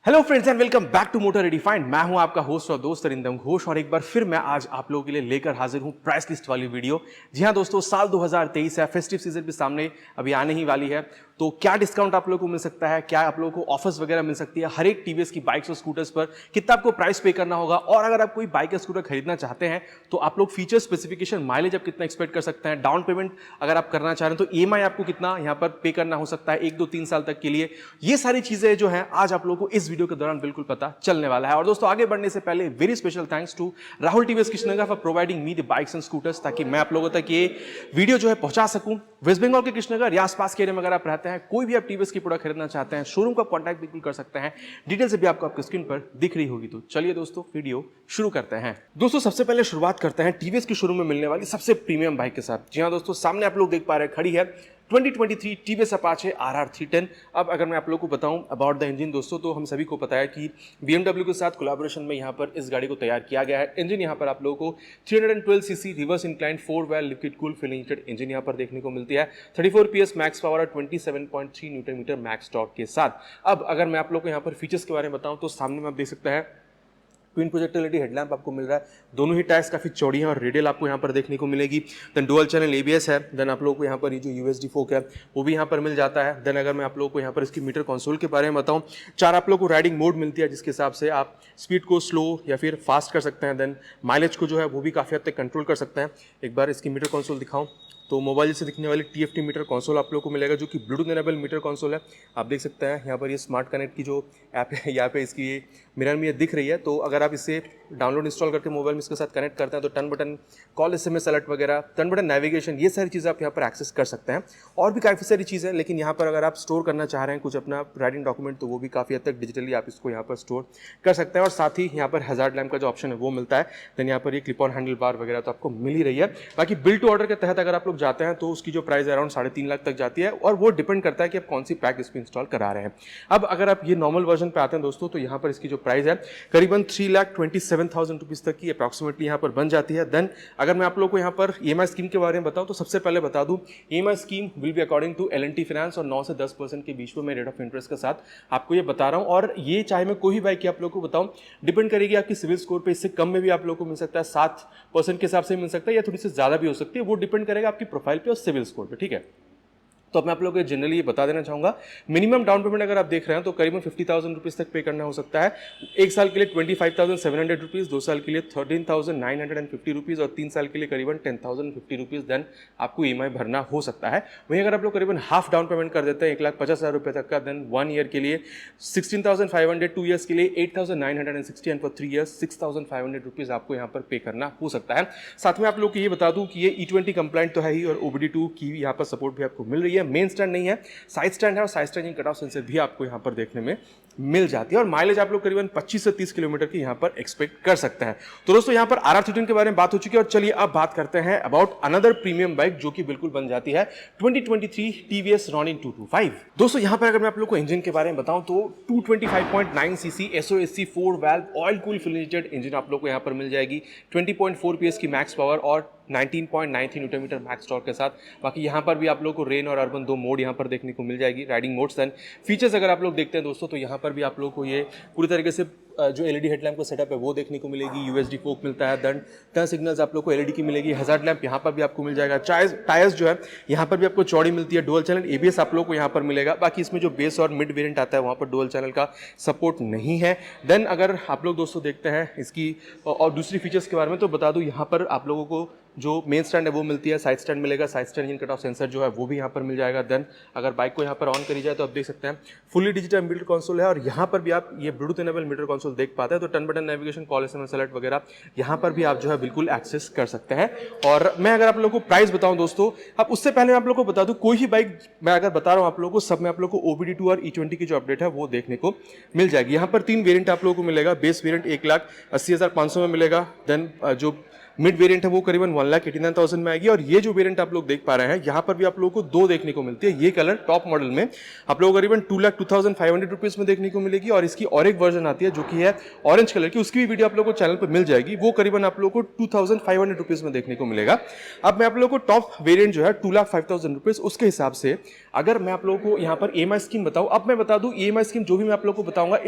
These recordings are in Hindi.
Hello friends and welcome back to motor redefined. मैं हूं आपका होस्ट और दोस्त अरिंदम घोष और एक बार फिर मैं आज आप लोगों के लिए लेकर हाजिर हूं प्राइस लिस्ट वाली वीडियो। जी हां दोस्तों, साल 2023 है, फेस्टिव सीजन भी सामने अभी आने ही वाली है, तो क्या डिस्काउंट आप लोगों को मिल सकता है, क्या आप लोगों को ऑफर्स वगैरह मिल सकती है हर एक टीवीएस की बाइक्स और स्कूटर्स पर, कितना आपको प्राइस पे करना होगा, और अगर आप कोई बाइक या स्कूटर खरीदना चाहते हैं तो आप लोग फीचर स्पेसिफिकेशन, माइलेज आप कितना एक्सपेक्ट कर सकते हैं, डाउन पेमेंट अगर आप करना चाह रहे हैं तो ईएमआई आपको कितना यहां पर पे करना हो सकता है 1 2 3 साल तक के लिए, ये सारी चीजें जो है आज आप लोगों को इस वीडियो के दौरान बिल्कुल पता चलने वाला है। और दोस्तों आगे बढ़ने से पहले very special thanks to Rahul TVS Krishnanagar for providing me the bikes and scooters, ताकि मैं आप लोगों तक ये वीडियो जो है पहुंचा सकूं। वेस्ट बंगाल के कृष्णनगर या आसपास के एरिया में अगर आप रहते हैं, कोई भी आप टीवीएस की प्रोडक्ट खरीदना चाहते हैं, शोरूम का कॉन्टैक्ट बिल्कुल कर सकते हैं। डिटेल्स भी आपको आपकी स्क्रीन पर दिख रही होगी। तो चलिए दोस्तों वीडियो शुरू करते हैं। दोस्तों सबसे पहले शुरुआत करते हैं टीवीएस के शोरूम में मिलने वाली सबसे प्रीमियम बाइक के साथ। जी हां दोस्तों, सामने आप लोग देख पा रहे हैं खड़ी है 2023 टीवीएस अपाचे RR 310। अब अगर मैं आप लोगों को बताऊं अबाउट द इंजन दोस्तों, तो हम सभी को पता है कि BMW के साथ कोलैबोरेशन में यहां पर इस गाड़ी को तैयार किया गया है। इंजन यहां पर आप लोगों को 312 CC reverse incline 4 valve liquid cool full injected engine यहां पर देखने को मिलती है। 34 PS मैक्स पावर और 27.3 न्यूटन मीटर मैक्स टॉर्क के साथ। अब अगर मैं आप लोग को यहां पर फीचर्स के बारे में बताऊं तो सामने में आप देख सकते हैं ट्विन प्रोजेक्टर एलईडी हेडलैम्प आपको मिल रहा है। दोनों ही टायर्स काफी चौड़ी हैं और रेडियल आपको यहाँ पर देखने को मिलेगी। देन डुअल चैनल ABS है। देन आप लोगों को यहाँ पर ये जो USD फोक है वो भी यहाँ पर मिल जाता है। देन अगर मैं आप लोगों को यहाँ पर इसकी मीटर कंसोल के बारे में बताऊँ, 4 आप लोगों को राइडिंग मोड मिलती है जिसके हिसाब से आप स्पीड को स्लो या फिर फास्ट कर सकते हैं। देन माइलेज को जो है वो भी काफ़ी हद तक कंट्रोल कर सकते हैं। एक बार इसकी मीटर कंसोल दिखाऊँ तो मोबाइल से दिखने वाली TFT मीटर कंसोल आप लोगों को मिलेगा, जो कि ब्लूटूथ इनेबल मीटर कंसोल है। आप देख सकते हैं यहाँ पर ये स्मार्ट कनेक्ट की जो ऐप है यहाँ पे इसकी ये मिरर में ये दिख रही है। तो अगर आप इसे डाउनलोड इंस्टॉल करके मोबाइल में इसके साथ कनेक्ट करते हैं तो turn button, call SMS alert वगैरह, टर्न बटन नेविगेशन, ये सारी चीज़ें आप यहाँ पर एक्सेस कर सकते हैं। और भी काफ़ी सारी चीज़ें, लेकिन यहाँ पर अगर आप स्टोर करना चाह रहे हैं कुछ अपना राइडिंग डॉक्यूमेंट तो वो भी काफ़ी हद तक डिजिटली आप इसको यहाँ पर स्टोर कर सकते हैं। और साथ ही यहाँ पर हजार्ड लैम्प का जो ऑप्शन है वो मिलता है। देन यहाँ पर ये क्लिप ऑन हैंडल बार वगैरह तो आपको मिल ही रही है। बाकी बिल्ड टू ऑर्डर के तहत अगर आप लोग जाते हैं तो उसकी जो प्राइस अराउंड 3.5 लाख तक जाती है, और वो डिपेंड करता है कि आप कौन सी पैक इस पर इंस्टॉल करा रहे हैं। अब अगर आप ये नॉर्मल वर्जन पे आते हैं दोस्तों, तो यहाँ पर इसकी जो प्राइस है करीबन 3,27,000 रुपीज तक की अप्रॉक्सीमेटली यहाँ पर बन जाती है। देन अगर मैं आप लोगों को यहाँ पर EMI स्कीम के बारे में बताऊँ तो सबसे पहले बता दूँ, EMI scheme will be according to L&T finance और 9 से 10% के बीच में मैं रेट ऑफ इंटरेस्ट के साथ आपको ये बता रहा हूँ। और ये चाहे मैं कोई भी बाइक की आप लोगों को बताऊँ, डिपेंड करेगी आपकी सिविल स्कोर पे। इससे कम में भी आप लोगों को मिल सकता है, 7% के हिसाब से मिल सकता है, या थोड़ी सी ज़्यादा भी हो सकती है। वो डिपेंड करेगा आपकी प्रोफाइल पे और सिविल स्कोर पे, ठीक है। तो मैं आप लोगों को जनरली ये बता देना चाहूँगा, मिनिमम डाउन पेमेंट अगर आप देख रहे हैं तो करीबन 50,000 रुपीज़ तक पे करना हो सकता है। 1 साल के लिए 25,700 रुपीज़, 2 साल के लिए 13,950 रुपीज़, और 3 साल के लिए करीबन 10,050 रुपीज़ देन आपको EMI भरना हो सकता है। वहीं अगर आप लोग करीबन हाफ डाउन पेमेंट कर देते हैं 1,50,000 रुपये तक का, देन 1 ईयर के लिए 16,500, 2 ईयर्स के लिए 8,960, एंड फॉर 3 ईयर्स 6,500 रुपीज़ आपको यहाँ पर पे करना हो सकता है। साथ में आप लोग को ये बता दूँ कि ये E20 कंप्लाइंट तो है ही, और OBD2 की यहाँ पर सपोर्ट भी आपको मिल रही है। मेन स्टैंड नहीं है, साइड स्टैंड है, और side stand cut off sensor भी आपको यहां पर देखने में मिल जाती है। और माइलेज आप लोग करीबन 25 से 30 किलोमीटर की यहां पर एक्सपेक्ट कर सकते हैं। तो दोस्तों यहां पर RR 310 के बारे में बात हो चुकी है, और चलिए अब बात करते हैं अबाउट अनदर प्रीमियम बाइक जो कि बिल्कुल बन जाती है 2023 TVS Ronin 225। दोस्तों यहां पर अगर मैं आप लोग को इंजन के बारे में बताऊं तो 225.9 CC SOSC 4 valve oil cool full injected engine आप लोग को यहां पर मिल जाएगी। 20.4 PS की मैक्स पावर और 19.93 न्यूटन मीटर मैक्स टॉर्क के साथ। बाकी यहाँ पर भी आप लोग को रेन और अर्बन 2 मोड यहाँ पर देखने को मिल जाएगी, राइडिंग मोड्स। देन फीचर्स अगर आप लोग देखते हैं दोस्तों, तो यहाँ पर भी आप लोग को ये पूरी तरीके से जो LED हेडलैम्प का सेटअप है वो देखने को मिलेगी। USD फोक मिलता है। देन टर्न सिग्नल्स आप लोग को LED की मिलेगी। हजार्ड लैम्प यहाँ पर भी आपको मिल जाएगा। टायर्स जो है यहाँ पर भी आपको चौड़ी मिलती है। डुअल चैनल ABS आप लोग को यहाँ पर मिलेगा। बाकी इसमें जो बेस और मिड वेरिएंट आता है वहाँ पर डुअल चैनल का सपोर्ट नहीं है। देन अगर आप लोग दोस्तों देखते हैं इसकी और दूसरी फीचर्स के बारे में, तो बता दूँ यहाँ पर आप लोगों को जो मेन स्टैंड है वो मिलती है, साइड स्टैंड मिलेगा, side stand engine cut off sensor जो है वो भी यहाँ पर मिल जाएगा। देन अगर बाइक को यहाँ पर ऑन करी जाए तो आप देख सकते हैं फुली डिजिटल मीटर कंसोल है, और यहाँ पर भी आप ये ब्लूटूथ इनेबल मीटर कंसोल देख पाते हैं। तो turn button navigation, call SMS alert वगैरह यहाँ पर भी आप जो है बिल्कुल एक्सेस कर सकते हैं। और मैं अगर आप लोगों को प्राइस बताऊँ दोस्तों, अब उससे पहले मैं आप लोगों को बता दूँ, कोई ही बाइक मैं अगर बता रहा हूँ आप लोगों को, सब में आप लोगों को OBD2 और E20 की जो अपडेट है वो देखने को मिल जाएगी। यहाँ पर 3 वेरियंट आप लोगों को मिलेगा। बेस वेरियंट 1,80,500 में मिलेगा। देन जो मिड वेरिएंट है वो करीबन 1,89,000 में आएगी। और ये जो वेरिएंट आप लोग देख पा रहे हैं यहाँ पर भी आप लोगों को दो देखने को मिलती है। ये कलर टॉप मॉडल में आप लोगों को करीबन 2,02,500 रुपीज में देखने को मिलेगी। और इसकी और एक वर्जन आती है जो कि है ऑरेंज कलर की, उसकी भी वीडियो आप लोगों को चैनल पर मिल जाएगी। वो करीबन आप लोगों को 2,500 रुपीज में देखने को मिलेगा। अब मैं आप लोगों को टॉप वेरिएंट जो है 2,05,000 रुपीज, उसके हिसाब से अगर मैं आप लोगों को यहाँ पर ईएमआई स्कीम बताऊं, अब मैं बता दूं ईएमआई स्कीम जो भी मैं आप लोगों को बताऊंगा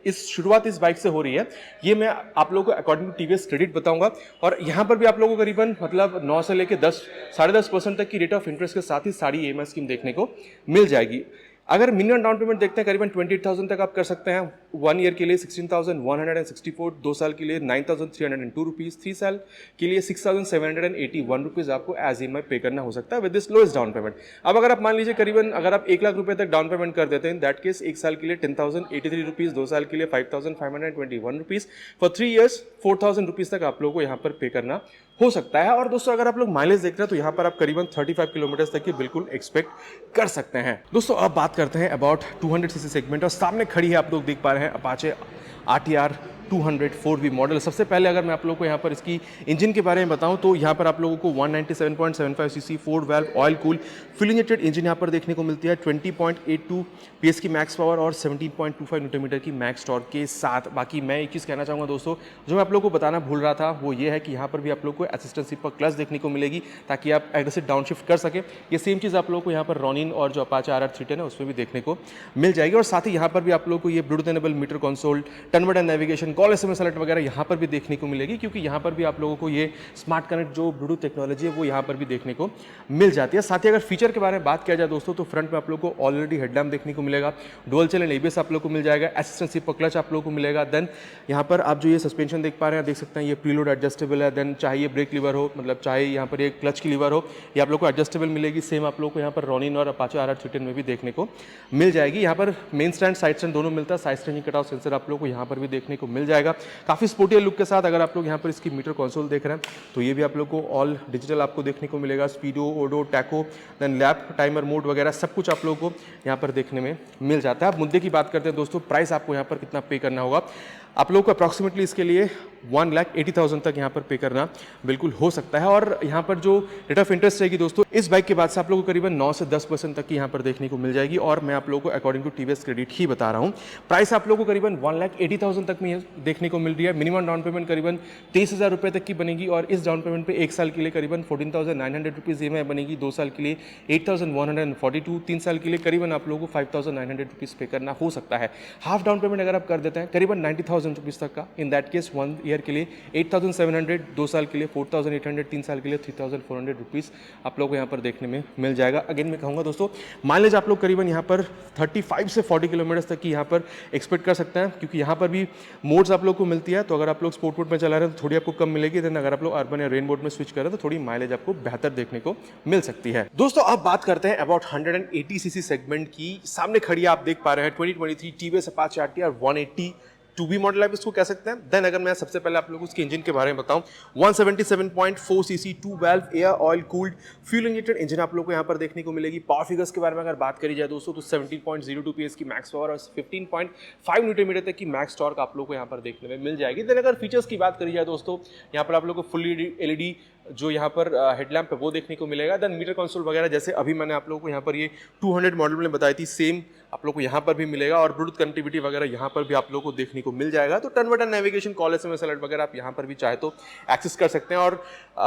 इस शुरुआत इस बाइक से हो रही है। ये मैं आप लोगों को अकॉर्डिंग टू टीवीएस क्रेडिट बताऊंगा। और यहां पर भी आप लोगों को करीबन मतलब 9 से लेकर 10-10.5% तक की रेट ऑफ इंटरेस्ट के साथ ही सारी ईएमआई स्कीम देखने को मिल जाएगी। अगर मिनिमम डाउन पेमेंट देखते हैं करीबन 28,000 तक आप कर सकते हैं। 1 ईयर के लिए 16,164, 2 साल के लिए 9,302 रुपीज, 3 साल के लिए 6,781 रुपीज आपको एज ईएमआई पे करना हो सकता है with this lowest down payment. अब अगर आप मान लीजिए करीबन अगर आप 1 लाख रुपए तक डाउन पेमेंट कर देते हैं, दैट केस 1 साल के लिए 10,083 रुपीज, 2 साल के लिए 5,521 रुपीज, फॉर 3 ईयर्स 4,000 रुपीज तक आप लोगों को यहाँ पर पे करना हो सकता है। और दोस्तों अगर आप लोग माइलेज देख रहे हैं तो यहाँ पर आप करीबन 35 किलोमीटर तक की बिल्कुल एक्सपेक्ट कर सकते हैं। दोस्तों अब बात करते हैं अबाउट 200 सीसी सेगमेंट, और सामने खड़ी है आप लोग देख पा रहे हैं अपाचे RTR 200 4V मॉडल। सबसे पहले अगर मैं आप लोगों को यहाँ पर इसकी इंजन के बारे में बताऊं तो यहाँ पर आप लोगों को 197.75 CC 4 valve oil cool full injected engine यहाँ पर देखने को मिलती है। 20.82 PS की मैक्स पावर और 17.25 न्यूटन मीटर की मैक्स टॉर्क के साथ। बाकी मैं एक चीज़ कहना चाहूँगा दोस्तों, जो मैं आप लोगों को बताना भूल रहा था वो ये है कि यहाँ पर भी आप लोग को असिस्टेंट सिपर क्लच देखने को मिलेगी ताकि आप एग्रेसिव डाउन शिफ्ट कर सके। ये सेम चीज़ आप लोगों को यहाँ पर रॉनिन और जो अपाचे RR 310 है उसमें भी देखने को मिल जाएगी। और साथ ही यहाँ पर भी आप लोग को ये Bluetooth enable meter console, turn button navigation, call SMS alert वगैरह यहाँ पर भी देखने को मिलेगी, क्योंकि यहाँ पर भी आप लोगों को ये स्मार्ट कनेक्ट जो ब्लूटूथ टेक्नोलॉजी है वो यहाँ पर भी देखने को मिल जाती है। साथ ही अगर फीचर के बारे में बात किया जाए दोस्तों तो फ्रंट में आप लोगों को ऑलरेडी हेडलैम्प देखने को मिलेगा, डुअल चैनल ABS आप लोगों को मिल जाएगा, असिस्टेंट सिपर क्लच आप लोगों को मिलेगा। देन यहाँ पर आप जो ये सस्पेंशन देख पा रहे हैं, देख सकते हैं ये प्रीलोड एडजस्टेबल है। देन चाहे ये ब्रेक लीवर हो, मतलब चाहे यहाँ पर ये क्लच की लीवर हो, ये आप लोग को एडजस्टेबल मिलेगी। सेम आप लोग को यहाँ पर रॉनिन और अपाचे RR 310 में भी देखने को मिल जाएगी। यहाँ पर मेन स्टैंड साइड स्टैंड दोनों मिलता है। Side stand cut off sensor आप लोग को यहाँ पर भी देखने को मिल जाएगा काफी स्पोर्टी लुक के साथ। अगर आप लोग यहाँ पर इसकी मीटर कंसोल देख रहे हैं तो ये भी आप लोग को ऑल डिजिटल आपको देखने को मिलेगा। Speedo, odo, tacho, then lap timer mode वगैरह सब कुछ आप लोगों को यहाँ पर देखने में मिल जाता है। अब मुद्दे की बात करते हैं दोस्तों, प्राइस आपको यहाँ पर कितना पे करना होगा। आप लोगों को अप्रॉक्सीमेटली इसके लिए 1,80,000 तक यहाँ पर पे करना बिल्कुल हो सकता है। और यहाँ पर जो रेट ऑफ इंटरेस्ट रहेगी दोस्तों इस बाइक के बाद से आप लोगों को करीबन 9 से 10% तक की यहाँ पर देखने को मिल जाएगी। और मैं आप लोगों को अकॉर्डिंग टू टीवीएस क्रेडिट ही बता रहा हूँ। प्राइस आप लोगों को करीबन 1,80,000 तक में देखने को मिल रही है। मिनिमम डाउन पेमेंट करीबन 23,000 रुपये तक की बनेगी। और इस डाउन पेमेंट पे 1 साल के लिए करीबन 14,900 रुपीज़ EMI बनेगी, 2 साल के लिए 8,142, 3 साल के लिए करीबन आप लोगों को 5,900 रुपीज़ पे करना हो सकता है। हाफ डाउन पेमेंट अगर आप कर देते हैं करीबन 90,000 रुपीज़ तक का, इन दैट केस 1 ईयर के लिए 8,700, 2 साल के लिए 4,800, 3 साल के लिए 3,400 रुपीज़ आप लोग को यहाँ पर देखने में मिल जाएगा। अगेन मैं कहूँगा दोस्तों माइलेज आप लोग करीबन यहाँ पर 35 से 40 किलोमीटर तक की यहाँ पर एक्सपेक्ट कर सकते हैं, क्योंकि यहाँ पर भी मोड्स आप लोग को मिलती है। तो अगर आप लोग स्पोर्ट मोड में चला रहे हैं तो थोड़ी आपको कम मिलेगी। देन अगर आप लोग अर्बन या रेन मोड में स्विच करें तो थोड़ी माइलेज आपको बेहतर देखने को मिल सकती है। दोस्तों अब बात करते हैं अबाउट 180 सीसी सेगमेंट की। सामने खड़ी आप देख पा रहे हैं 2023 TVS Apache RTR 180 2B model आप इसको कह सकते हैं। देन अगर मैं सबसे पहले आप लोगों को उसके इंजन के बारे में बताऊं, 177.4 CC 2 valve air oil cooled fuel injected engine आप लोगों को यहाँ पर देखने को मिलेगी। पावर फिगर्स के बारे में अगर बात करी जाए दोस्तों तो 17.02 PS की मैक्स पावर और 15.5 न्यूटन मीटर तक की मैक्स टॉर्क आप लोगों को यहाँ पर देखने में मिल जाएगी। देन अगर फीचर्स की बात करी जाए दोस्तों, यहाँ पर आप लोगों को फुल LED जो यहाँ पर हेडलैम्प है वो देखने को मिलेगा। देन मीटर कंसोल वगैरह जैसे अभी मैंने आप लोगों को यहाँ पर ये 200 मॉडल में बताई थी, सेम आप लोग को यहाँ पर भी मिलेगा। और ब्लूटूथ कनेक्टिविटी वगैरह यहाँ पर भी आप लोगों को देखने को मिल जाएगा। तो turn button navigation, call SMS alert वगैरह आप यहाँ पर भी चाहे तो एक्सेस कर सकते हैं। और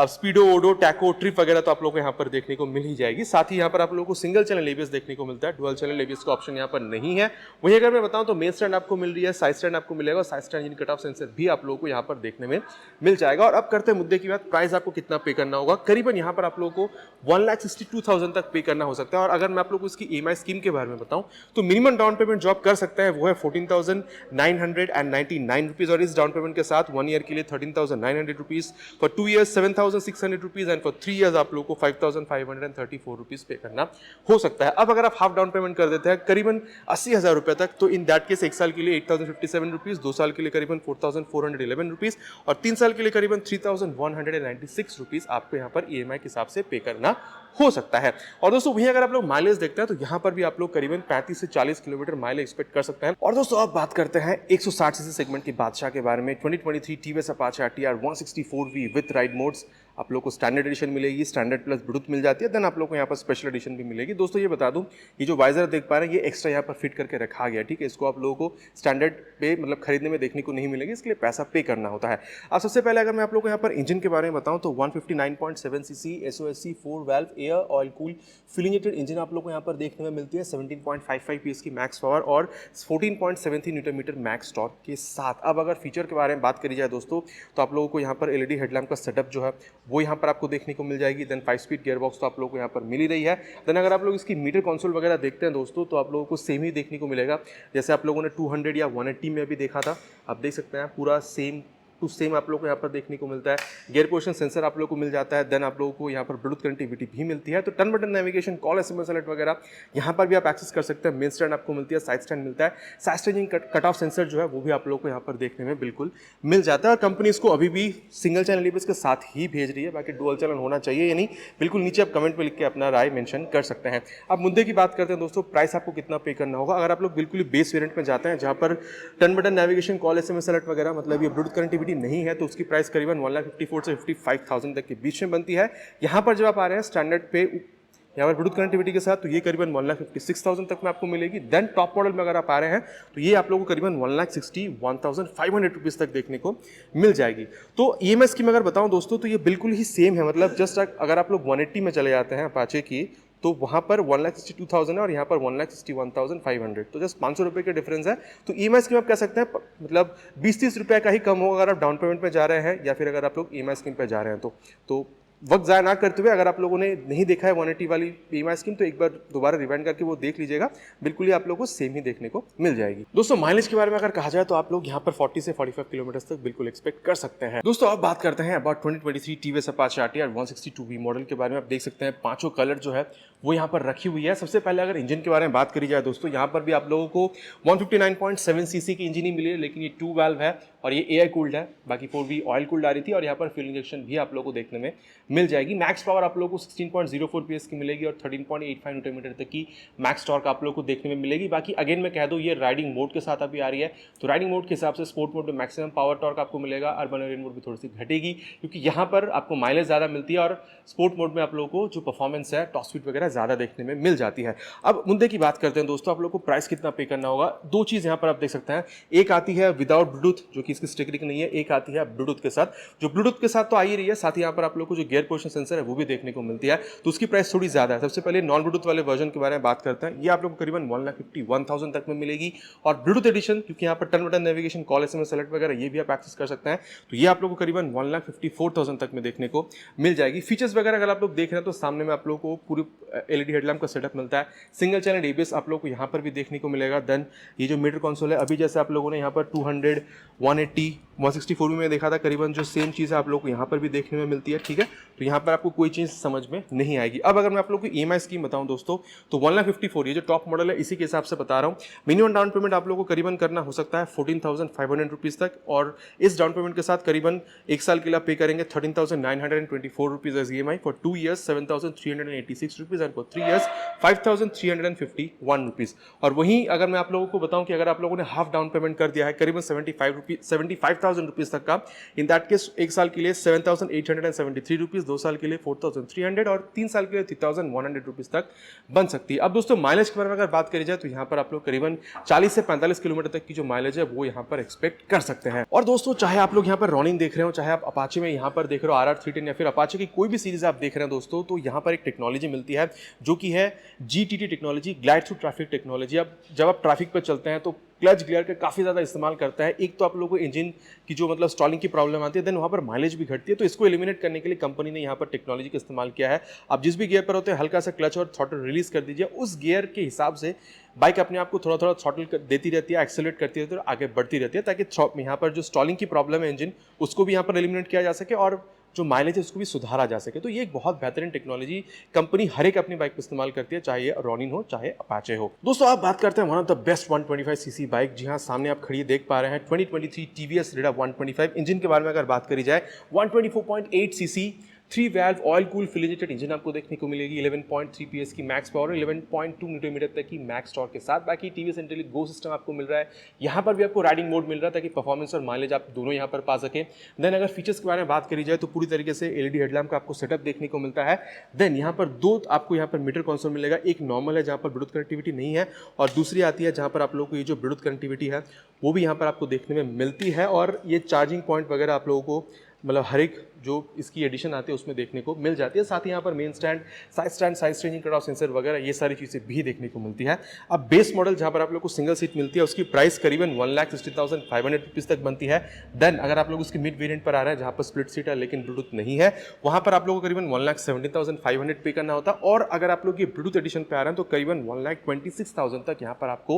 स्पीडो, ओडो, टैको, ट्रिप वगैरह तो आप लोगों को यहाँ पर देखने को मिल ही जाएगी। साथ ही यहाँ पर आप लोगों को सिंगल चैनल ABS देखने को मिलता है, डुअल चैनल ABS का ऑप्शन यहाँ पर नहीं है। वही अगर मैं बताऊँ तो मेन स्टैंड आपको मिल रही है, साइड स्टैंड आपको मिलेगा और side stand engine cut off sensor भी आप लोगों को यहाँ पर देखने में मिल जाएगा। और अब करते हैं मुद्दे की बात, प्राइस आपको कितना पे करना होगा। करीबन यहाँ पर आप लोगों को 1,62,000 तक पे करना हो सकता है। और अगर मैं आप लोगों को इसकी EMI स्कीम के बारे में बताऊं तो मिनिमम डाउन पेमेंट जो आप कर सकते हैं वो है 14,999 रुपीज। और इस डाउन पेमेंट के साथ 1 ईयर के लिए 13,900 rupees, for 2 years 7,600 rupees and for 3 years आप लोगों को 5,534 रुपीज पे करना हो सकता है। अब अगर आप हाफ डाउन पेमेंट कर देते हैं करीबन 80,000 रुपए तक, तो इन दैट केस 1 साल के लिए 8,057 रुपीज, 2 साल के लिए करीबन 4,411 रुपीज और 3 साल के लिए करीबन 3,196 रुपीज़ आपको यहाँ पर EMI के हिसाब से पे करना हो सकता है। और दोस्तों वहीं अगर आप लोग माइलेज देखते हैं तो यहाँ पर भी आप लोग करीबन 35 से 40 किलोमीटर माइलेज एक्सपेक्ट कर सकते हैं। और दोस्तों आप बात करते हैं 160 सीसी सेगमेंट की बादशाह के बारे में, 2023 TVS Apache RTR 164V with ride modes आप लोग को स्टैंडर्ड एडिशन मिलेगी, स्टैंडर्ड प्लस ब्लूटूथ मिल जाती है, देन आप लोग को यहाँ पर स्पेशल एडिशन भी मिलेगी। दोस्तों ये बता दूं, ये जो वाइजर देख पा रहे हैं ये एक्स्ट्रा यहाँ पर फिट करके रखा गया, ठीक है। इसको आप लोगों को स्टैंडर्ड पे मतलब खरीदने में देखने को नहीं मिलेगी, इसके लिए पैसा पे करना होता है। अब सबसे पहले अगर मैं आप लोग को यहाँ पर इंजन के बारे में बताऊँ तो 159.7 CC SOSC 4 valve air oil cool fully injected engine आप लोग को यहाँ पर देखने में मिलती है, 17.55 PS की मैक्स पावर और 14.73 न्यूटन मीटर मैक्स टॉर्क के साथ। अब अगर फीचर के बारे में बात करी जाए दोस्तों तो आप लोगों को यहाँ पर LED हेडलैम्प का सेटअप जो है वो यहाँ पर आपको देखने को मिल जाएगी। देन 5 स्पीड गियर बॉक्स तो आप लोगों को यहाँ पर मिल ही रही है। देन अगर आप लोग इसकी मीटर कंसोल वगैरह देखते हैं दोस्तों तो आप लोगों को सेम ही देखने को मिलेगा जैसे आप लोगों ने 200 या 180 में भी देखा था। आप देख सकते हैं पूरा सेम टू सेम आप लोग को यहाँ पर देखने को मिलता है। गियर पोजिशन सेंसर आप लोग को मिल जाता है। देन आप लोगों को यहाँ पर ब्लूटूथ कनेक्टिविटी भी मिलती है। तो turn button navigation, call, SMS alert वगैरह यहाँ पर भी आप एक्सेस कर सकते हैं। मेन स्टैंड आपको मिलती है, साइड स्टैंड मिलता है, side standing cut off sensor जो है वो भी आप लोग को यहाँ पर देखने में बिल्कुल मिल जाता है। और कंपनी इसको अभी भी सिंगल चैनल EBS के साथ ही भेज रही है, बाकी डुअल चैनल होना चाहिए या नहीं बिल्कुल नीचे आप कमेंट में लिख के अपना राय मेंशन कर सकते हैं। अब मुद्दे की बात करते हैं दोस्तों, प्राइस आपको कितना पे करना होगा। अगर आप लोग बिल्कुल ही बेस वेरिएंट में जाते हैं जहाँ पर turn button navigation, call, SMS alert वगैरह मतलब ये ब्लूटूथ कनेक्टिविटी नहीं है तो उसकी प्राइस करीबन 1,54,000 से 55,000 तक के बीच में बनती है। यहाँ पर जब आप आ रहे हैं स्टैंडर्ड पे यहाँ पर ब्लूटूथ कनेक्टिविटी के साथ तो ये करीबन 1,56,000 तक में आपको मिलेगी। देन टॉप मॉडल में अगर आप आ रहे हैं तो ये आप लोगों को करीबन 1,61,500 रुपीज़ तक देखने को मिल जाएगी। तो EMI की मैं अगर बताऊँ दोस्तों तो ये बिल्कुल ही सेम है, मतलब जस्ट अगर आप लोग 180 में चले जाते हैं अपाचे की तो वहाँ पर 1,62,000 है और यहाँ पर 1,61,500, तो जस्ट 500 रुपये का डिफरेंस है। तो EMI स्कीम आप कह सकते हैं मतलब 20-30 रुपये का ही कम होगा अगर आप डाउन पेमेंट पे जा रहे हैं या फिर अगर आप लोग EMI स्कीम पे जा रहे हैं तो वक्त ज़ाया ना करते हुए अगर आप लोगों ने नहीं देखा है 180 वाली EMI स्कीम तो एक बार दोबारा रिवाइंड करके वो देख लीजिएगा, बिल्कुल ही आप लोगों को सेम ही देखने को मिल जाएगी। दोस्तों माइलेज के बारे में अगर कहा जाए तो आप लोग यहाँ पर 40 से 45 किलोमीटर तक बिल्कुल एक्सपेक्ट कर सकते हैं। दोस्तों अब बात करते हैं about 2023 TVS Apache RTR 162V model के बारे में। आप देख सकते हैं पांचों कलर जो है वो यहाँ पर रखी हुई है। सबसे पहले अगर इंजन के बारे में बात करी जाए दोस्तों, यहाँ पर भी आप लोगों को 159.7 सीसी की इंजन ही मिली है, लेकिन ये 2 वाल्व है और ये एयर कूल्ड है, बाकी 4V ऑयल कूल्ड आ रही थी और यहाँ पर फ्यूल इंजेक्शन भी आप लोगों को देखने में मिल जाएगी। मैक्स पावर आप लोगों को 16.04 PS की मिलेगी और 13.85 न्यूटन मीटर तक की मैक्स टॉर्क आप लोगों को देखने में मिलेगी। बाकी अगेन मैं कह दूं ये राइडिंग मोड के साथ अभी आ रही है, तो राइडिंग मोड के हिसाब से स्पोर्ट मोड में मैक्सिमम पावर टॉर्क आपको मिलेगा, अर्बन एरियन मोड में थोड़ी सी घटेगी क्योंकि यहाँ पर आपको माइलेज ज़्यादा मिलती है और स्पोर्ट मोड में आप लोगों को जो परफॉर्मेंस है, टॉप स्पीड वगैरह ज़्यादा देखने में मिल जाती है। अब मुद्दे की बात करते हैं दोस्तों, आप लोगों को प्राइस कितना पे करना होगा। दो चीज़ यहाँ पर आप देख सकते हैं, एक आती है विदाउट ब्लूटूथ जो कि इसकी स्टिकरिंग नहीं है, एक आती है ब्लूटूथ के साथ। जो ब्लूटूथ के साथ तो आ ही रही है, साथ ही यहाँ पर आप लोग को जो गियर पोजिशन सेंसर है वो भी देखने को मिलती है, तो उसकी प्राइस थोड़ी ज़्यादा है। सबसे पहले नॉन ब्लूटूथ वाले वर्जन के बारे में बात करते हैं, ये आप लोग को करीबन 1,51,000 तक में मिलेगी। और ब्लूटूथ एडिशन क्योंकि यहाँ पर turn button navigation, call, SMS alert वगैरह ये भी आप एक्सेस कर सकते हैं, तो ये आप लोग को करीबन 1,54,000 तक में देखने को मिल जाएगी। फीचर्स वगैरह अगर आप लोग देख रहे हैं तो सामने में आप लोग को पूरी LED हेडलैम्प का सेटअप मिलता है, सिंगल चैनल ABS आप लोग को यहाँ पर भी देखने को मिलेगा। देन ये जो मीटर कंसोल है, अभी जैसे आप लोगों ने यहाँ पर 200, 180, 164 में देखा था, करीबन जो सेम चीज़ है आप लोग को यहाँ पर भी देखने में मिलती है, ठीक है। तो यहाँ पर आपको कोई चीज़ समझ में नहीं आएगी। अब अगर मैं आप लोग को EMI स्कीम बताऊँ दोस्तों तो 1,54,000 ये जो टॉप मॉडल है इसी के हिसाब से बता रहा हूँ। मिनिमम डाउन पेमेंट आप लोगों को करीबन करना हो सकता है 14,500 रुपीज़ तक, और इस डाउन पेमेंट के साथ करीबन एक साल के लिए आप पे करेंगे 13,924 rupees as EMI, for 2 years 7,386 rupees and for 3 years 5,351 rupees. और वहीं अगर मैं आप लोगों को बताऊं कि अगर आप लोगों ने हाफ डाउन पेमेंट कर दिया है करीबन 75,000 रुपीज़ तक का, इन दैट केस एक साल के लिए 7,873 रुपीज़, 2 साल के लिए 4,300 और 3 साल के लिए 3,100 रुपीज़ तक बन सकती है। अब दोस्तों माइलेज के बारे में अगर बात करी जाए तो यहाँ पर आप लोग करीबन 40 से 45 किलोमीटर तक की जो माइलेज है वो यहाँ पर एक्सपेक्ट कर सकते हैं। और दोस्तों चाहे आप लोग यहाँ पर रॉनिंग देख रहे हो, चाहे आप अपाचे में यहाँ पर देख रहे हो RR310 या फिर अपाचे की कोई भी सीरीज आप देख रहे हैं दोस्तों, तो यहाँ पर एक टेक्नोलॉजी मिलती है जो कि है GTT technology, glide through traffic technology. अब जब आप ट्रैफिक पर चलते हैं तो क्लच गियर का काफ़ी ज़्यादा इस्तेमाल करता है। एक तो आप लोगों को इंजन की जो मतलब स्टॉलिंग की प्रॉब्लम आती है, देन वहाँ पर माइलेज भी घटती है, तो इसको एलिमिनेट करने के लिए कंपनी ने यहाँ पर टेक्नोलॉजी का इस्तेमाल किया है। आप जिस भी गियर पर होते हैं हल्का सा क्लच और थ्रॉटल रिलीज कर दीजिए, उस गियर के हिसाब से बाइक अपने आप को थोड़ा थोड़ा थ्रॉटल देती रहती है, एक्सेलरेट करती रहती है और आगे बढ़ती रहती है, ताकि यहाँ पर जो स्टॉलिंग की प्रॉब्लम है इंजन उसको भी यहाँ पर एलिमिनेट किया जा सके और जो माइलेज है उसको भी सुधारा जा सके। तो ये एक बहुत बेहतरीन टेक्नोलॉजी कंपनी हर एक अपनी बाइक पर इस्तेमाल करती है, चाहे ये रॉनिन हो चाहे अपाचे हो। दोस्तों आप बात करते हैं one of the best 125 cc bike, जी हाँ सामने आप खड़ी देख पा रहे हैं 2023 TVS Raider 125। इंजन के बारे में अगर बात करी जाए 124.8 CC 3 valve oil cool full injected engine आपको देखने को मिलेगी, 11.3 PS की मैक्स पावर, 11.2 न्यूटन मीटर तक की मैक्स टॉर्क के साथ। बाकी टीवीएस इंटेलिक गो सिस्टम आपको मिल रहा है, यहाँ पर भी आपको राइडिंग मोड मिल रहा है ताकि परफॉर्मेंस और माइलेज आप दोनों यहाँ पर पा सकें। देन अगर फीचर्स के बारे में बात करी जाए तो पूरी तरीके से एलईडी हेडलैम्प का आपको सेटअप देखने को मिलता है। देन यहाँ पर दो आपको यहाँ पर मीटर कंसोल मिलेगा, एक नॉर्मल है जहाँ पर ब्लूटूथ कनेक्टिविटी नहीं है, और दूसरी आती है जहाँ पर आप लोगों को ये जो ब्लूटूथ कनेक्टिविटी है वो भी यहाँ पर आपको देखने में मिलती है। और ये चार्जिंग पॉइंट वगैरह आप लोगों को मतलब हर एक जो इसकी एडिशन आती है उसमें देखने को मिल जाती है। साथ ही यहाँ पर main stand, side changing cut off sensor वगैरह ये सारी चीज़ें भी देखने को मिलती है। अब बेस मॉडल जहाँ पर आप लोग को सिंगल सीट मिलती है उसकी प्राइस करीबन 1,60,500 रुपीज़ तक बनती है। देन अगर आप लोग उसकी मिड वेरिएंट पर आ रहे हैं जहाँ पर स्प्लिट सीट है लेकिन ब्लूटूथ नहीं है, वहाँ पर आप लोगों को करीबन 1,70,500 पे करना होता है। और अगर आप लोग ये ब्लूटूथ एडिशन पे आ रहे हैं तो करीबन 1,26,000 तक यहाँ पर आपको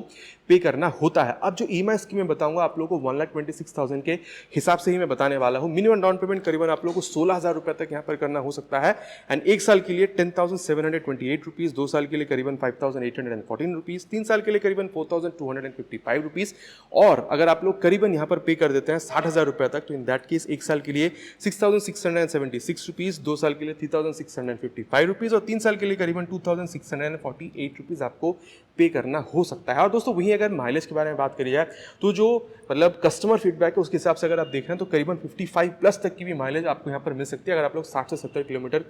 पे करना होता है। अब जो EMI स्कीम मैं बताऊंगा आप लोगों को 1,26,000 के हिसाब से ही मैं बताने वाला हूँ। मिनिमम डाउन पेमेंट करीबन आप लोगों को 16,000 रुपए तक यहाँ पर करना हो सकता है, एंड एक साल के लिए 10,728 रुपीज, 2 साल के लिए करीबन 5,814 रुपीज, 3 साल के लिए करीबन 4,255 रुपीज। और अगर आप लोग करीबन यहाँ पर पे कर देते हैं 60,000 रुपए तक तो इन दैट केस एक साल के लिए 6,676 रुपीज, 2 साल के लिए 3,655 रुपीज, और 3 साल के लिए करीबन 2,648 रुपीज आपको पे करना हो सकता है। और दोस्तों वहीं अगर माइलेज के बारे में बात करी जाए तो जो मतलब कस्टमर फीडबैक है उसके हिसाब से अगर आप देख रहे हैं तो करीबन 55 प्लस तक की भी माइलेज आपको यहाँ पर मिल सकती है अगर आप लोग 60 से 70 किलोमीटर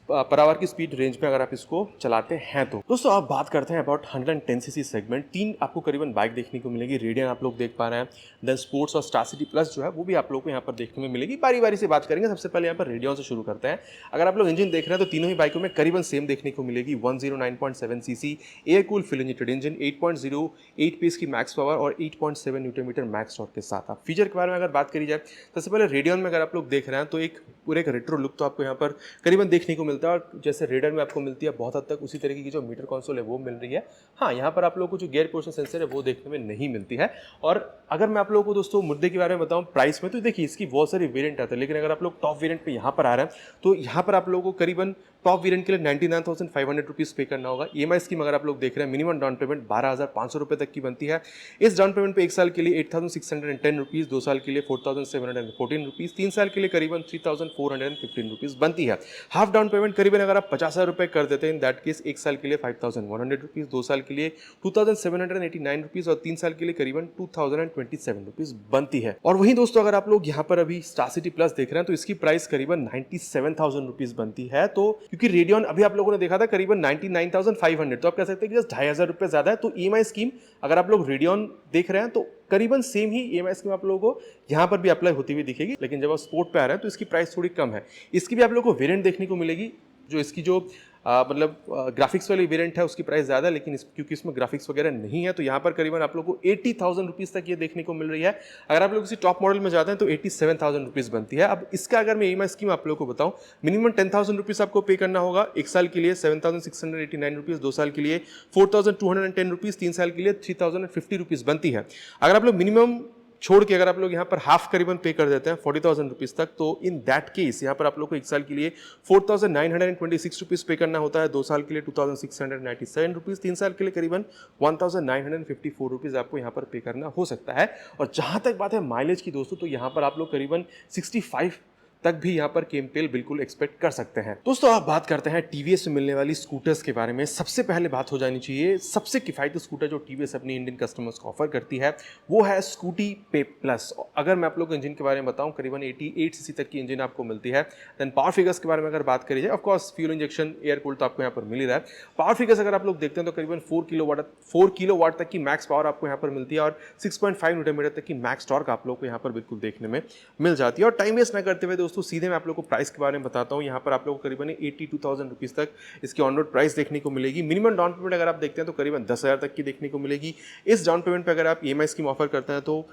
पर आवर की स्पीड रेंज में अगर आप इसको चलाते हैं तो। दोस्तों आप बात करते हैं अबाउट 110cc सेगमेंट। 3 आपको करीबन बाइक देखने को मिलेगी, रेडियन आप लोग देख पा रहे हैं, देन स्पोर्ट्स और स्टार सिटी प्लस जो है वो भी आप लोग को यहाँ पर देखने में मिलेगी। बारी बारी से बात करेंगे, सबसे पहले यहाँ पर रेडियन से शुरू करते हैं। अगर आप लोग इंजन देख रहे हैं तो तीनों ही बाइकों में करीबन सेम देखने को मिलेगी, 109.7cc air cool full injected engine, 8.08 PS की मैक्स पावर और 8.7 न्यूटन मीटर मैक्स टॉर्क के साथ। आप फीचर के बारे में अगर बात करी जाए सबसे पहले रेडियन में अगर आप लोग देख रहे हैं तो एक पूरे का रेट्रो लुक तो आपको यहाँ पर करीबन देखने को मिलता है, और जैसे रेडर में आपको मिलती है बहुत हद तक उसी तरीके की जो मीटर कंसोल है वो मिल रही है। हाँ, यहाँ पर आप लोगों को जो गियर पोर्शन सेंसर है वो देखने में नहीं मिलती है। और अगर मैं आप लोगों को दोस्तों मुद्दे के बारे में बताऊं प्राइस में, तो देखिए इसकी बहुत सारी वेरिएंट आते हैं, लेकिन अगर आप लोग टॉप वेरिएंट पे यहाँ पर आ रहे हैं तो यहाँ पर आप लोगों को करीबन टॉप वेरिएंट के लिए 99,500 रुपीज़ पे करना होगा। EMI स्कीम अगर आप लोग देख रहे हैं मिनिमम डाउन पेमेंट 12,500 रुपये तक की बनती है। इस डाउन पेमेंट पे एक साल के लिए 8,610 रुपीज़, 2 साल के लिए 4,714 रुपीज़, 3 साल के लिए करीबन 3,415 रुपीज़ बनती है। हाफ डाउन पेमेंट करीबन अगर आप 50,000 रुपये कर देते हैं इन दैट केस एक साल के लिए 5,100 रुपीज़, 2 साल के लिए 2,789 रुपीज़ और 3 साल के लिए करीबन 2,027 रुपीज़ बनती है। और वहीं दोस्तों अगर आप लोग यहाँ पर अभी स्टार सिटी प्लस देख रहे हैं तो इसकी प्राइस करीबन 97,000 रुपीज़ बनती है। तो क्योंकि रेडियन अभी आप लोगों ने देखा था करीबन 99,500, तो आप कह सकते हैं कि जस्ट 2,500 रुपये ज्यादा है। तो EMI स्कीम अगर आप लोग रेडियन देख रहे हैं तो करीबन सेम ही EMI स्कीम आप लोगों को यहाँ पर भी अप्लाई होती हुई दिखेगी, लेकिन जब आप स्पोर्ट पे आ रहे हैं तो इसकी प्राइस थोड़ी कम है। इसकी भी आप लोगों को वेरिएंट देखने को मिलेगी, जो इसकी जो मतलब ग्राफिक्स वाली वेरिएंट है उसकी प्राइस ज़्यादा है, लेकिन क्योंकि इसमें ग्राफिक्स वगैरह नहीं है तो यहाँ पर करीबन आप लोग को 80,000 रुपीज़ तक ये देखने को मिल रही है। अगर आप लोग किसी टॉप मॉडल में जाते हैं तो 87,000 रुपीज़ बनती है। अब इसका अगर मैं EMI स्कीम आप लोग को बताऊँ, मिनिमम 10,000 रुपीज़ आपको पे करना होगा, एक साल के लिए 7,689 रुपीज़, 2 साल के लिए 4,210 रुपीज़, 3 साल के लिए 3,050 रुपीज़ बनती है। अगर आप लोग मिनिमम छोड़ के अगर आप लोग यहाँ पर हाफ करीबन पे कर देते हैं 40,000 रुपीज़ तक, तो इन दैट केस यहाँ पर आप लोग को एक साल के लिए 4,926 रुपीज़ पे करना होता है, 2 साल के लिए 2,697 रुपीज़, 3 साल के लिए करीबन 1,954 रुपीज़ आपको यहाँ पर पे करना हो सकता है। और जहाँ तक बात है माइलेज की दोस्तों, तो यहाँ पर आप लोग करीबन 65 तक भी यहाँ पर केमटेल बिल्कुल एक्सपेक्ट कर सकते हैं। दोस्तों आप बात करते हैं टीवीएस में मिलने वाली स्कूटर्स के बारे में। सबसे पहले बात हो जानी चाहिए सबसे किफ़ायती स्कूटर जो टीवीएस अपनी इंडियन कस्टमर्स को ऑफर करती है, वो है स्कूटी पे प्लस। अगर मैं आप लोग को इंजन के बारे में बताऊं, करीबन 88 सीसी तक की इंजन आपको मिलती है। देन पावर फिगर्स के बारे में अगर बात करी जाए, of course fuel injection air cooled तो आपको यहाँ पर मिल ही रहा है। पावर फिगर्स अगर आप लोग देखते हैं तो करीबन 4 किलोवाट तक की मैक्स पावर आपको यहाँ पर मिलती है और 6.5 न्यूटन मीटर तक की मैक्स टॉर्क आप लोग को यहाँ पर बिल्कुल देखने में मिल जाती है। और टाइम वेस्ट न करते हुए दोस्तों सीधे मैं आप लोग को प्राइस के बारे में बताता हूं। यहां पर आप लोगों को करीबन 82,000 रुपीज तक इसकी ऑन रोड प्राइस देखने को मिलेगी। मिनिमम डाउन पेमेंट अगर आप देखते हैं तो करीबन 10,000 तक की देखने को मिलेगी। इस डाउन पेमेंट पे अगर आप EMI स्कीम ऑफर करते हैं तो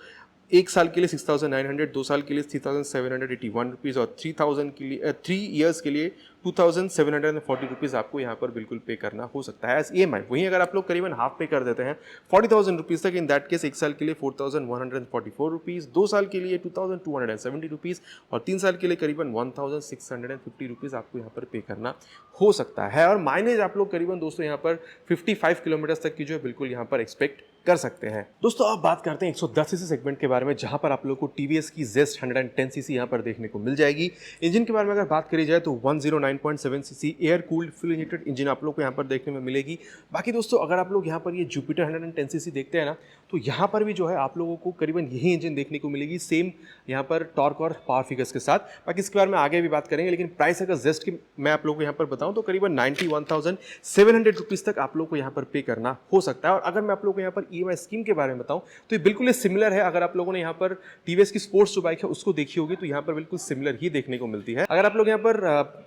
एक साल के लिए 6,900, 2 साल के लिए 3,781 रुपीज़ और 3,000 के लिए 3 ईयर्स के लिए 2,740 रुपीज़ आपको यहाँ पर बिल्कुल पे करना हो सकता है एज EMI। वहीं अगर आप लोग करीबन हाफ पे कर देते हैं 40,000 रुपीज़ तक, इन दैट केस एक साल के लिए 4,144 रुपीज़, 2 साल के लिए 2,270 रुपीज़ और 3 साल के लिए करीबन 1,650 रुपीज़ आपको यहाँ पर पे करना हो सकता है। और माइलेज आप लोग करीबन दोस्तों यहाँ पर 55 किलोमीटर तक की जो है बिल्कुल यहाँ पर एक्सपेक्ट कर सकते हैं। दोस्तों अब बात करते हैं 110 सीसी सेगमेंट के बारे में, जहां पर आप लोगों को टीवीएस की जेस्ट 110 सीसी यहां पर देखने को मिल जाएगी। इंजन के बारे में अगर बात करी जाए तो 109.7 CC air cooled fuel injected engine आप लोग को यहां पर देखने में मिलेगी। बाकी दोस्तों अगर आप लोग यहां पर ये जुपिटर 110 सीसी देखते हैं ना, तो यहां पर भी जो है आप लोगों को करीबन यही इंजन देखने को मिलेगी, सेम यहां पर टॉर्क और पावर फिगर्स के साथ। बाकी इसके बारे में आगे भी बात करेंगे, लेकिन प्राइस अगर जेस्ट की मैं आप लोगों को यहां पर बताऊं तो करीबन 91,700 रुपीज तक आप लोग को यहां पर पे करना हो सकता है। और अगर मैं आप लोगों को यहां पर ईएमआई स्कीम के बारे में बताऊं तो ये बिल्कुल सिमिलर है। अगर आप लोगों ने यहां पर टीवीएस की स्पोर्ट्स जो बाइक है उसको देखी होगी तो यहां पर बिल्कुल सिमिलर ही देखने को मिलती है। अगर आप लोग यहां पर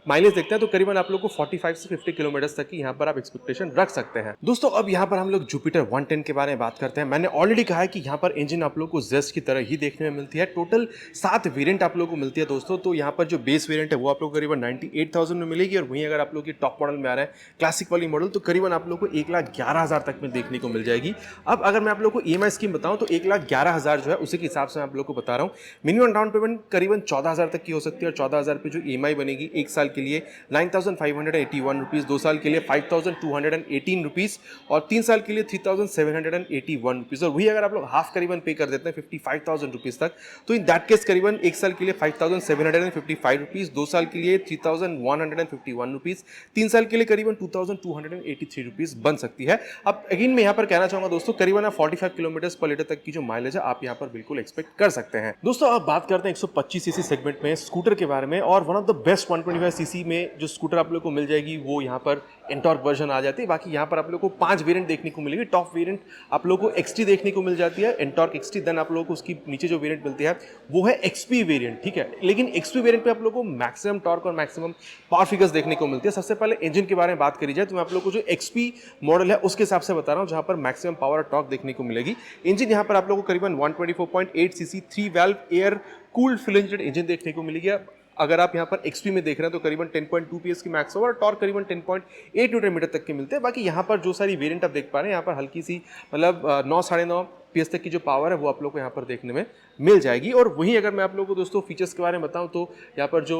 माइलेज देखते हैं तो करीबन आप लोग को 45 से 50 किलोमीटर तक की यहां पर आप एक्सपेक्टेशन रख सकते हैं। दोस्तों अब यहां पर हम लोग जुपिटर 110 के बारे में बात करते हैं। मैंने ऑलरेडी कहा है कि यहां पर इंजन आप लोग को जेस्ट की तरह ही देखने में मिलती है। टोटल 7 वेरिएंट आप लोग को मिलती है दोस्तों। तो यहां पर जो बेस वेरिएंट है वो आप लोग को करीबन 98,000 में मिलेगी, और वहीं अगर आप लोग की टॉप मॉडल में आ रहा है क्लासिक वाली मॉडल तो करीबन आप लोग को 1,11,000 तक में देखने को मिल जाएगी। अब अगर मैं आप लोग को ईएमआई स्कीम बताऊं तो 1,11,000 जो है उसी के हिसाब से मैं आप लोग को बता रहा हूं। मिनिमम डाउन पेमेंट करीबन 14,000 तक की हो सकती है, और 14,000 पे जो ईएमआई बनेगी एक साल के लिए 9,581 रुपीज, 2 साल के लिए 5,218 रुपीज, और 3 साल के लिए 3,781 रुपीज। और वही अगर आप लोग हाफ करीबन पे कर देते हैं 55,000 रुपीज तक, तो इन दैट केस करीबन एक साल के लिए 5,755 रुपीज, 2 साल के लिए 3,151 रुपीज, 3 साल के लिए करीबन 2,283 रुपीज बन सकती है। अब अगेन मैं यहाँ पर कहना चाहूंगा दोस्तों, करीबन 45 किलोमीटर पर लीटर तक की जो माइलेज है आप यहाँ पर बिल्कुल एक्सपेक्ट कर सकते हैं। दोस्तों अब बात करते हैं 125 सीसी सेगमेंट में स्कूटर के बारे में, और one of the best 125 CC में जो स्कूटर आप लोग को मिल जाएगी वो यहाँ पर एंटॉर्क वर्जन आ जाती है। बाकी यहाँ पर आप लोग को 5 वेरिएंट देखने को मिलेगी। टॉप वेरिएंट आप लोग को एक्सटी देखने को मिल जाती है, एंटॉर्क एक्सटी। देन आप लोग को उसकी नीचे जो वेरिएंट मिलती है वो है एक्सपी वेरिएंट, ठीक है। लेकिन एक्सपी वेरिएंट पे आप लोग को मैक्सिमम टॉर्क और मैक्सिमम पावर फिगर्स देखने को मिलती है। सबसे पहले इंजन के बारे में बात करी जाए तो मैं आप लोग को जो एक्सपी मॉडल है उसके हिसाब से बता रहा हूँ, जहां पर मैक्सिमम पावर और टॉर्क देखने को मिलेगी। इंजन यहाँ पर आप लोग को करीबन 124.8 CC 3 valve air cooled fuel injected engine देखने को मिलेगी। अगर आप यहाँ पर एक्सपी में देख रहे हैं तो करीबन 10.2 पीएस की मैक्स पावर और टॉर्क करीबन 10.8 न्यूटन मीटर तक के मिलते हैं। बाकी यहाँ पर जो सारी वेरिएंट आप देख पा रहे हैं, यहाँ पर हल्की सी मतलब 9-9.5 पीएस तक की जो पावर है वो आप लोग को यहाँ पर देखने में मिल जाएगी। और वहीं अगर मैं आप लोगों को दोस्तों फीचर्स के बारे में बताऊँ तो यहाँ पर जो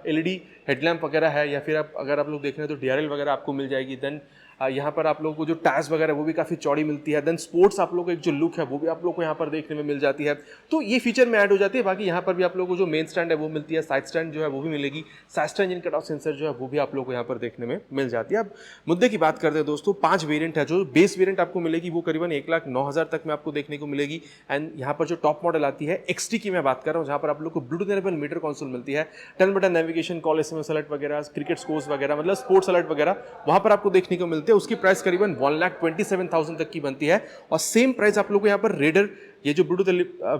एलईडी हेडलैम्प वगैरह है, या फिर अगर आप लोग देख रहे हैं तो डीआरएल वगैरह आपको मिल जाएगी। देन यहाँ पर आप लोगों को जो टायर्स वगैरह वो भी काफ़ी चौड़ी मिलती है। देन स्पोर्ट्स आप लोगों को एक जो लुक है वो भी आप लोग को यहाँ पर देखने में मिल जाती है। तो ये फीचर में ऐड हो जाती है। बाकी यहाँ पर भी आप लोगों को जो मेन स्टैंड है वो मिलती है, साइड स्टैंड जो है वो भी मिलेगी, side stand engine cut off sensor जो है वो भी आप लोग को यहाँ पर देखने में मिल जाती है। अब मुद्दे की बात करते हैं दोस्तों, 5 वेरिएंट है। जो बेस वेरिएंट आपको मिलेगी वो करीबन 1,09,000 तक में आपको देखने को मिलेगी। एंड यहाँ पर जो टॉप मॉडल आती है एक्सटी की मैं बात कर रहा हूँ, जहाँ पर आप लोग को ब्लूटूथ इनेबल मीटर कंसोल मिलती है, turn button navigation, call SMS alert वगैरह, क्रिकेट स्कोर्स वगैरह, मतलब स्पोर्ट्स अलर्ट वगैरह वहाँ पर आपको देखने को मिलते हैं। उसकी प्राइस करीबन 1,27,000 तक की बनती है। और सेम प्राइस आप लोग को यहाँ पर रेडर ये जो ब्लूटूथ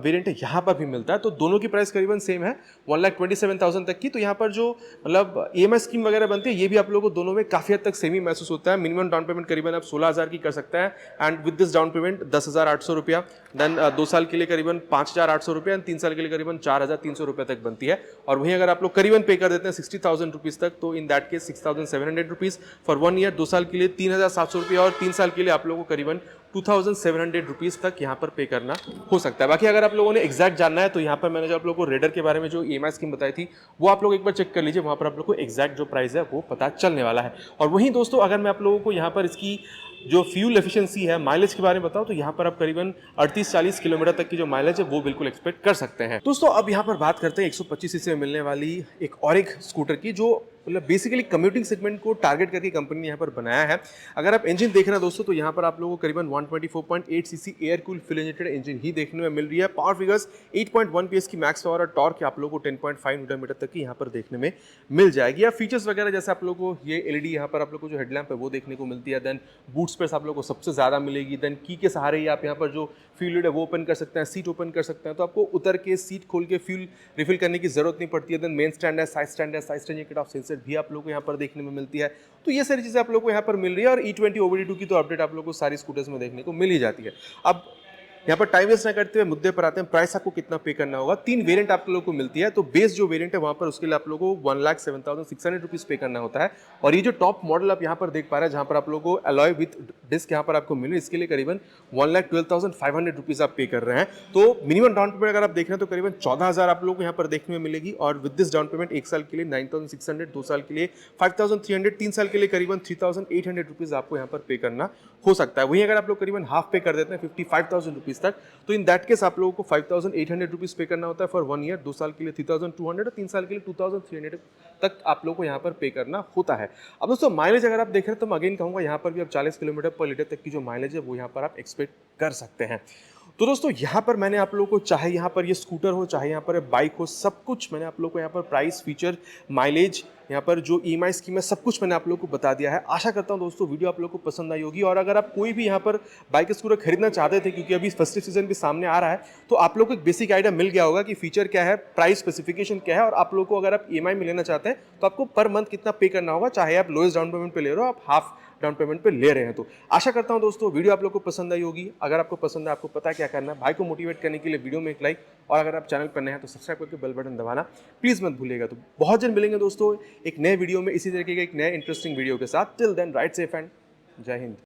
वेरिएंट है यहाँ पर भी मिलता है। तो दोनों की प्राइस करीबन सेम है 1,27,000 तक की। तो यहाँ पर जो मतलब ईएमआई स्कीम वगैरह बनती है ये भी आप लोगों को दोनों में काफ़ी हद तक सेम ही महसूस होता है। मिनिमम डाउन पेमेंट करीबन आप 16,000 की कर सकते हैं, and with this down payment 10,800 रुपया। देन 2 साल के लिए करीबन 5,800 रुपया, एंड 3 साल के लिए करीबन 4,300 रुपये तक बनती है। और वहीं अगर आप लोग करीबन पे कर देते हैं 60,000 रुपीज़ तक, तो in that case 6,700 rupees for 1 year. 2 साल के लिए 3,700 रुपया, और 3 साल के लिए आप लोगों को करीबन 2,700 रुपीज़ तक यहाँ पर पे करना हो सकता है। बाकी अगर आप लोगों ने एग्जैक्ट जानना है तो यहाँ पर मैंने जो आप लोगों को रेडर के बारे में जो ईएमआई स्कीम बताई थी वो आप लोग एक बार चेक कर लीजिए, वहाँ पर आप लोग को एग्जैक्ट जो प्राइस है वो पता चलने वाला है। और वहीं दोस्तों अगर मैं आप लोगों को यहाँ पर इसकी जो फ्यूल एफिशिएंसी है, माइलेज के बारे में बताऊं तो यहाँ पर आप करीबन 38-40 किलोमीटर तक की जो माइलेज है वो बिल्कुल एक्सपेक्ट कर सकते हैं। दोस्तों अब यहाँ पर बात करते हैं 125 सीसी में मिलने वाली एक स्कूटर की, जो मतलब बेसिकली कम्यूटिंग सेगमेंट को टारगेट करके कंपनी ने यहाँ पर बनाया है। अगर आप इंजन देख रहे हैं दोस्तों तो यहाँ पर आप लोगों को करीबन 124.8 cc air cooled fuel injected engine ही देखने में मिल रही है। पावर फिगर्स 8.1 पीएस की मैक्स पावर, और टॉर्क आप लोगों को 10.5 न्यूटन मीटर तक की यहाँ पर देखने में मिल जाएगी। या फीचर्स वगैरह जैसे आप लोगों को ये एलईडी यहाँ पर आप लोग को जो हेडलैम्प है वो देखने को मिलती है। देन बूट स्पेस आप लोग को सबसे ज़्यादा मिलेगी। देन की के सहारे ही आप यहाँ पर जो फ्यूल लिड है वो ओपन कर सकते हैं, सीट ओपन कर सकते हैं, तो आपको उतर के सीट खोल के फ्यूल रिफिल करने की जरूरत नहीं पड़ती है। देन मेन स्टैंड है, साइड स्टैंड है, side stand cut off sensor भी आप लोग को यहाँ पर देखने में मिलती है। तो ये सारी चीज़ें आप लोग को यहाँ पर मिल रही है। और E20 OBD2 की तो अपडेट आप लोग को सारी स्कूटर्स में देखने को मिल ही जाती है। अब यहाँ पर टाइम वेस्ट ना करते हुए मुद्दे पर आते हैं, प्राइस आपको कितना पे करना होगा। 3 वेरिएंट आप लोगों को मिलती है, तो बेस जो वेरिएंट है वहां पर उसके लिए आप लोगों को 1,07,600 रुपीज पे करना होता है। और ये जो टॉप मॉडल आप यहाँ पर देख पा रहे हैं, जहां पर आप लोगों को अलॉय विद डिस्क यहाँ पर आपको मिले, इसके लिए करीबन 1,12,500 रुपीज आप पे कर रहे हैं। तो मिनिमम डाउन पेमेंट अगर आप देख रहे हैं तो करीबन 14,000 आप लोगों को यहाँ पर देखने में मिलेगी। और विद दिस डाउन पेमेंट 1 साल के लिए 9,600, 2 साल के लिए 5,300, 3 साल के लिए करीबन 3,800 रुपीज आपको यहाँ पर पे करना हो सकता है। वहीं अगर आप लोग करीबन हाफ पे कर देते हैं 55,000 रुपीज तक, तो इन दैट केस आप लोगों को 5,800 रुपीज पे करना होता है फॉर 1 ईयर, 2 साल के लिए 3,200 और 3 साल के लिए 2,300 तक आप लोगों को यहाँ पर पे करना होता है। अब दोस्तों माइलेज अगर आप देख रहे हैं तो मैं अगेन कहूँगा यहाँ पर भी आप 40 किलोमीटर पर लीटर तक की जो माइलेज है वो यहाँ पर आप एक्सपेक्ट कर सकते हैं। तो दोस्तों यहाँ पर मैंने आप लोगों को, चाहे यहाँ पर ये स्कूटर हो, चाहे यहाँ पर बाइक हो, सब कुछ मैंने आप लोगों को यहाँ पर प्राइस, फीचर, माइलेज, यहाँ पर जो ईएमआई स्कीम है, सब कुछ मैंने आप लोगों को बता दिया है। आशा करता हूँ दोस्तों वीडियो आप लोगों को पसंद आई होगी। और अगर आप कोई भी यहाँ पर बाइक स्कूटर खरीदना चाहते थे, क्योंकि अभी फेस्टिव सीजन भी सामने आ रहा है, तो आप लोगों को एक बेसिक आइडिया मिल गया होगा कि फीचर क्या है, प्राइस स्पेसिफिकेशन क्या है, और आप लोगों को अगर आप ईएमआई में लेना चाहते हैं तो आपको पर मंथ कितना पे करना होगा, चाहे आप लोएस्ट डाउन पेमेंट पे ले रहे हो, आप हाफ डाउन पेमेंट पे ले रहे हैं। तो आशा करता हूं दोस्तों वीडियो आप लोगों को पसंद आई होगी। अगर आपको पसंद है, आपको पता है क्या करना है, भाई को मोटिवेट करने के लिए वीडियो में एक लाइक, और अगर आप चैनल पर नए हैं तो सब्सक्राइब करके बेल बटन दबाना प्लीज मत भूलिएगा। तो बहुत जल्द मिलेंगे दोस्तों एक नए वीडियो में, इसी तरीके के एक नए इंटरेस्टिंग वीडियो के साथ। Till then right safe and Jai Hind.